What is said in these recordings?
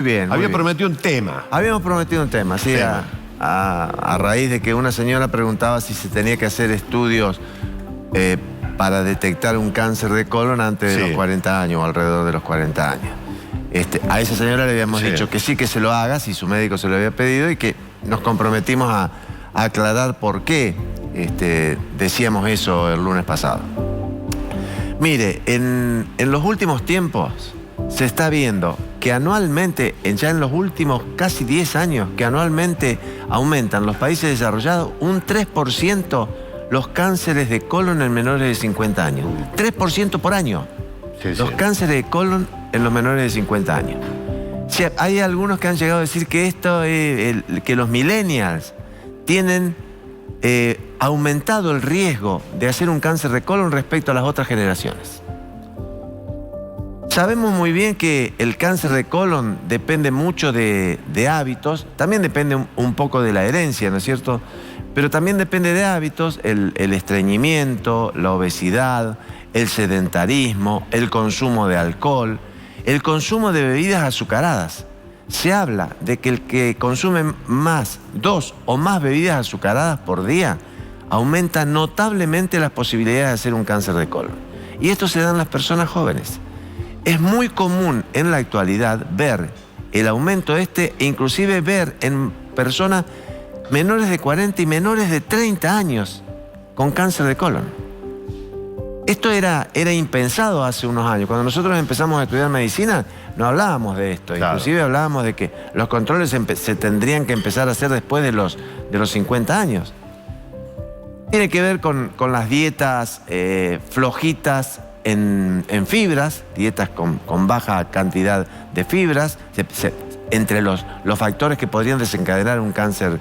Bien. Había prometido un tema. Habíamos prometido un tema, sí, a raíz de que una señora preguntaba si se tenía que hacer estudios para detectar un cáncer de colon antes de los 40 años o alrededor de los 40 años. A esa señora le habíamos dicho que sí, que se lo haga, si su médico se lo había pedido, y que nos comprometimos a aclarar por qué decíamos eso el lunes pasado. Mire, en los últimos tiempos se está viendo que anualmente, ya en los últimos casi 10 años, que anualmente aumentan los países desarrollados un 3% los cánceres de colon en menores de 50 años. 3% por año. Los cánceres de colon en los menores de 50 años. O sea, hay algunos que han llegado a decir que que los millennials tienen aumentado el riesgo de hacer un cáncer de colon respecto a las otras generaciones. Sabemos muy bien que el cáncer de colon depende mucho de hábitos, también depende un poco de la herencia, ¿no es cierto? Pero también depende de hábitos, el estreñimiento, la obesidad, el sedentarismo, el consumo de alcohol, el consumo de bebidas azucaradas. Se habla de que el que consume 2 o más bebidas azucaradas por día aumenta notablemente las posibilidades de hacer un cáncer de colon. Y esto se da en las personas jóvenes. Es muy común en la actualidad ver el aumento e inclusive ver en personas menores de 40 y menores de 30 años con cáncer de colon. Esto era impensado hace unos años. Cuando nosotros empezamos a estudiar medicina, no hablábamos de esto. Inclusive hablábamos de que los controles se tendrían que empezar a hacer después de los 50 años. Tiene que ver con las dietas flojitas en fibras, dietas con baja cantidad de fibras, entre los factores que podrían desencadenar un cáncer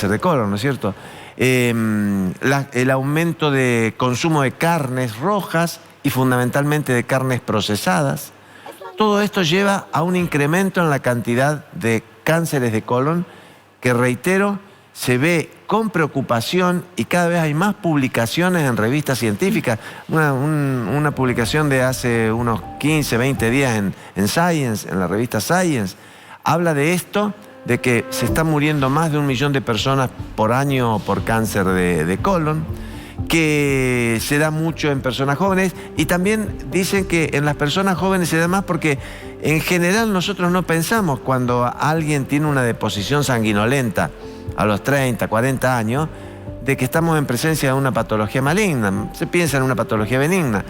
de colon, ¿no es cierto? El aumento de consumo de carnes rojas y fundamentalmente de carnes procesadas. Todo esto lleva a un incremento en la cantidad de cánceres de colon que, reitero, se ve con preocupación y cada vez hay más publicaciones en revistas científicas. Una publicación de hace unos 15, 20 días en Science, en la revista Science, habla de esto, de que se están muriendo más de 1 millón de personas por año por cáncer de colon, que se da mucho en personas jóvenes, y también dicen que en las personas jóvenes se da más porque en general nosotros no pensamos cuando alguien tiene una deposición sanguinolenta a los 30, 40 años, de que estamos en presencia de una patología maligna. Se piensa en una patología benigna.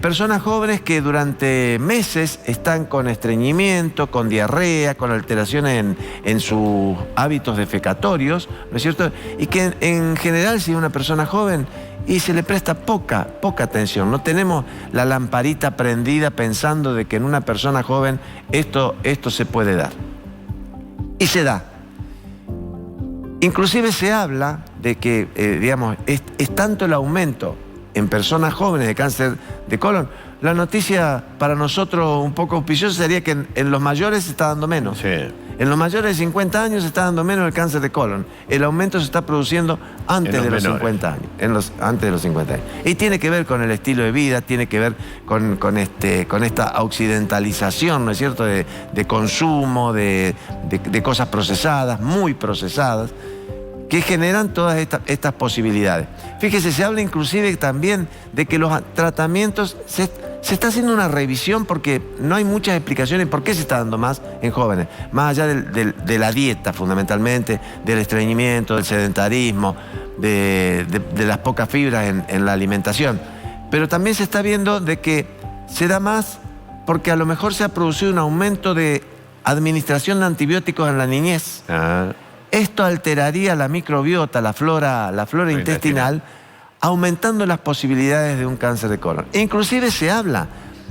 Personas jóvenes que durante meses están con estreñimiento, con diarrea, con alteraciones en sus hábitos defecatorios, ¿no es cierto? Y que en general, si es una persona joven, y se le presta poca atención. No tenemos la lamparita prendida pensando de que en una persona joven esto se puede dar. Y se da. Inclusive se habla de que, digamos, es tanto el aumento en personas jóvenes de cáncer de colon. La noticia para nosotros un poco auspiciosa sería que en los mayores se está dando menos. En los mayores de 50 años se está dando menos el cáncer de colon. El aumento se está produciendo antes de los 50 años. Antes de los 50 años. Y tiene que ver con el estilo de vida, tiene que ver con esta occidentalización, ¿no es cierto?, de consumo, de cosas procesadas, muy procesadas, que generan todas estas posibilidades. Fíjese, se habla inclusive también de que los tratamientos, se está haciendo una revisión porque no hay muchas explicaciones por qué se está dando más en jóvenes, más allá de la dieta fundamentalmente, del estreñimiento, del sedentarismo, de las pocas fibras en la alimentación. Pero también se está viendo de que se da más porque a lo mejor se ha producido un aumento de administración de antibióticos en la niñez. Esto alteraría la microbiota, la flora intestinal, aumentando las posibilidades de un cáncer de colon. E inclusive se habla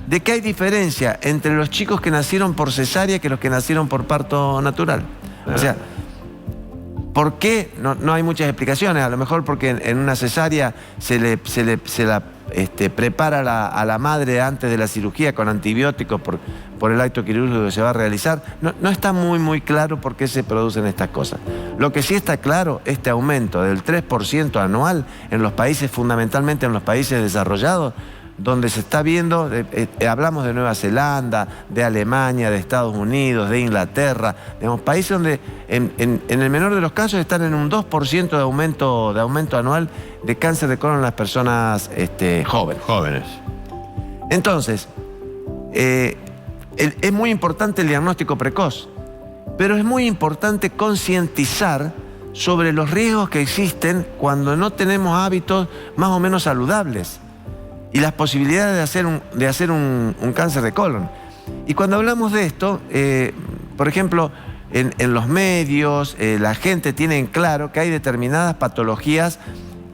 de que hay diferencia entre los chicos que nacieron por cesárea que los que nacieron por parto natural. O sea, ¿por qué? No hay muchas explicaciones. A lo mejor porque en una cesárea se la prepara a la madre antes de la cirugía con antibióticos por el acto quirúrgico que se va a realizar. No está muy claro por qué se producen estas cosas. Lo que sí está claro, este aumento del 3% anual en los países, fundamentalmente en los países desarrollados, donde se está viendo, hablamos de Nueva Zelanda, de Alemania, de Estados Unidos, de Inglaterra, digamos, países donde en el menor de los casos están en un 2% de aumento anual de cáncer de colon en las personas jóvenes. Entonces, es muy importante el diagnóstico precoz, pero es muy importante concientizar sobre los riesgos que existen cuando no tenemos hábitos más o menos saludables y las posibilidades de hacer un cáncer de colon. Y cuando hablamos de esto, por ejemplo, en los medios, la gente tiene en claro que hay determinadas patologías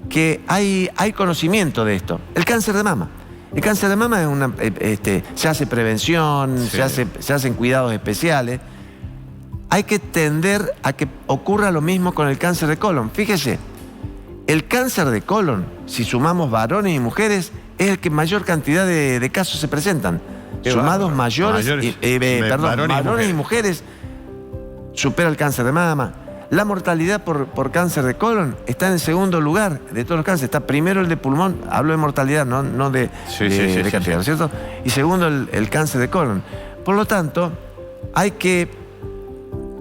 que hay conocimiento de esto. El cáncer de mama. El cáncer de mama se hace prevención, sí, se hacen cuidados especiales. Hay que tender a que ocurra lo mismo con el cáncer de colon. Fíjese, el cáncer de colon, si sumamos varones y mujeres, es el que mayor cantidad de casos se presentan. Sumados varones y mujeres, supera el cáncer de mama. La mortalidad por cáncer de colon está en segundo lugar de todos los cánceres. Está primero el de pulmón, hablo de mortalidad, no de cantidad, ¿no es cierto? Y segundo el cáncer de colon. Por lo tanto, hay que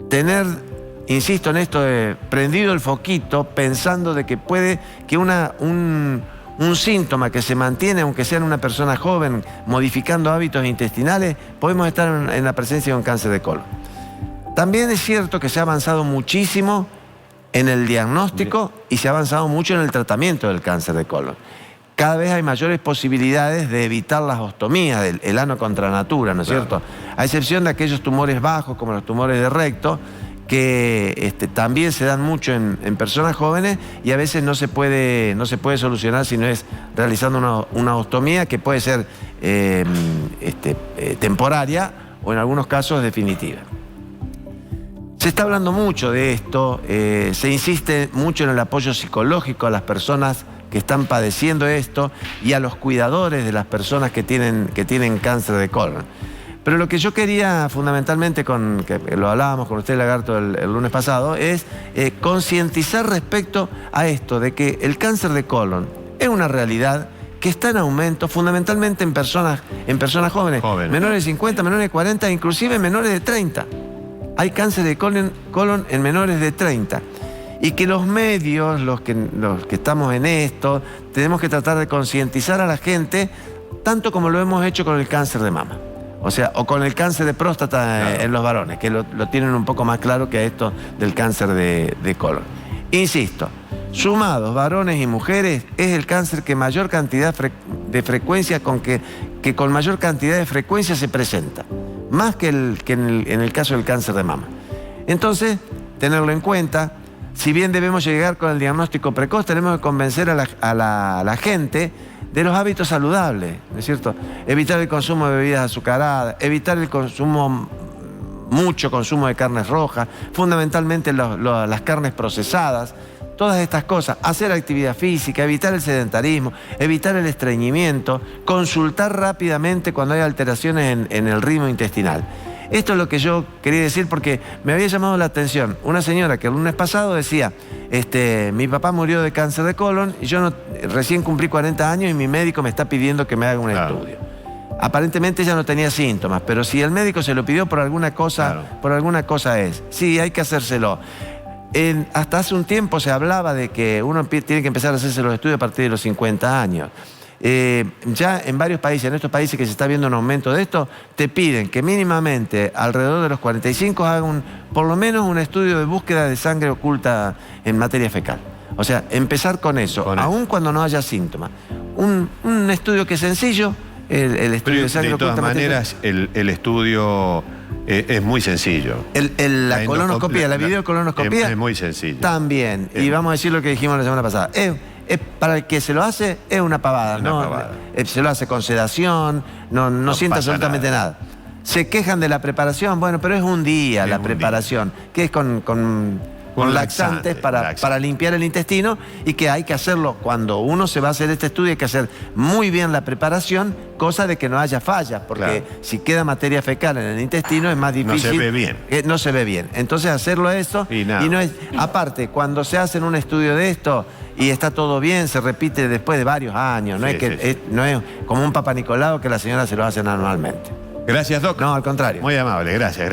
tener, insisto en esto, prendido el foquito, pensando de que puede que un síntoma que se mantiene, aunque sea en una persona joven, modificando hábitos intestinales, podemos estar en la presencia de un cáncer de colon. También es cierto que se ha avanzado muchísimo en el diagnóstico y se ha avanzado mucho en el tratamiento del cáncer de colon. Cada vez hay mayores posibilidades de evitar las ostomías, el ano contra natura, ¿no es cierto? A excepción de aquellos tumores bajos, como los tumores de recto, que también se dan mucho en personas jóvenes y a veces no se puede solucionar si no es realizando una ostomía que puede ser temporaria o en algunos casos definitiva. Se está hablando mucho de esto, se insiste mucho en el apoyo psicológico a las personas que están padeciendo esto y a los cuidadores de las personas que tienen cáncer de colon. Pero lo que yo quería fundamentalmente, que lo hablábamos con usted, Lagarto, el lunes pasado, es concientizar respecto a esto, de que el cáncer de colon es una realidad que está en aumento fundamentalmente en personas jóvenes, menores de 50, menores de 40, inclusive menores de 30. Hay cáncer de colon en menores de 30. Y que los medios, los que estamos en esto, tenemos que tratar de concientizar a la gente, tanto como lo hemos hecho con el cáncer de mama. O sea, o con el cáncer de próstata en los varones, que lo tienen un poco más claro que a esto del cáncer de colon. Insisto, sumados varones y mujeres, es el cáncer que mayor cantidad de frecuencia, que con mayor cantidad de frecuencia se presenta. Más que en el caso del cáncer de mama. Entonces, tenerlo en cuenta. Si bien debemos llegar con el diagnóstico precoz, tenemos que convencer a la gente de los hábitos saludables, ¿no es cierto? Evitar el consumo de bebidas azucaradas, evitar mucho consumo de carnes rojas, fundamentalmente las carnes procesadas, todas estas cosas, hacer actividad física, evitar el sedentarismo, evitar el estreñimiento, consultar rápidamente cuando hay alteraciones en el ritmo intestinal. Esto es lo que yo quería decir porque me había llamado la atención una señora que el lunes pasado decía, mi papá murió de cáncer de colon y yo recién cumplí 40 años y mi médico me está pidiendo que me haga un estudio. Aparentemente ella no tenía síntomas, pero si el médico se lo pidió por alguna cosa, es. Sí, hay que hacérselo. Hasta hace un tiempo se hablaba de que uno tiene que empezar a hacerse los estudios a partir de los 50 años. Ya en varios países, en estos países que se está viendo un aumento de esto, te piden que mínimamente alrededor de los 45 hagan por lo menos un estudio de búsqueda de sangre oculta en materia fecal. O sea, empezar con eso, aun cuando no haya síntomas. Un estudio que es sencillo, el estudio de sangre oculta. De todas maneras, el estudio es muy sencillo. La colonoscopía, la videocolonoscopía es muy sencillo. También, y vamos a decir lo que dijimos la semana pasada. Para el que se lo hace, es una pavada. Se lo hace con sedación, no siente absolutamente nada. Se quejan de la preparación, bueno, pero es un día la preparación, que es con con laxantes para limpiar el intestino, y que hay que hacerlo cuando uno se va a hacer este estudio, hay que hacer muy bien la preparación, cosa de que no haya fallas, porque si queda materia fecal en el intestino es más difícil. No se ve bien. No se ve bien. Entonces hacerlo esto, y no es, aparte, cuando se hace un estudio de esto y está todo bien, se repite después de varios años, no es como un Papa Nicolau que la señora se lo hace anualmente. Gracias, Doc. No, al contrario. Muy amable, gracias.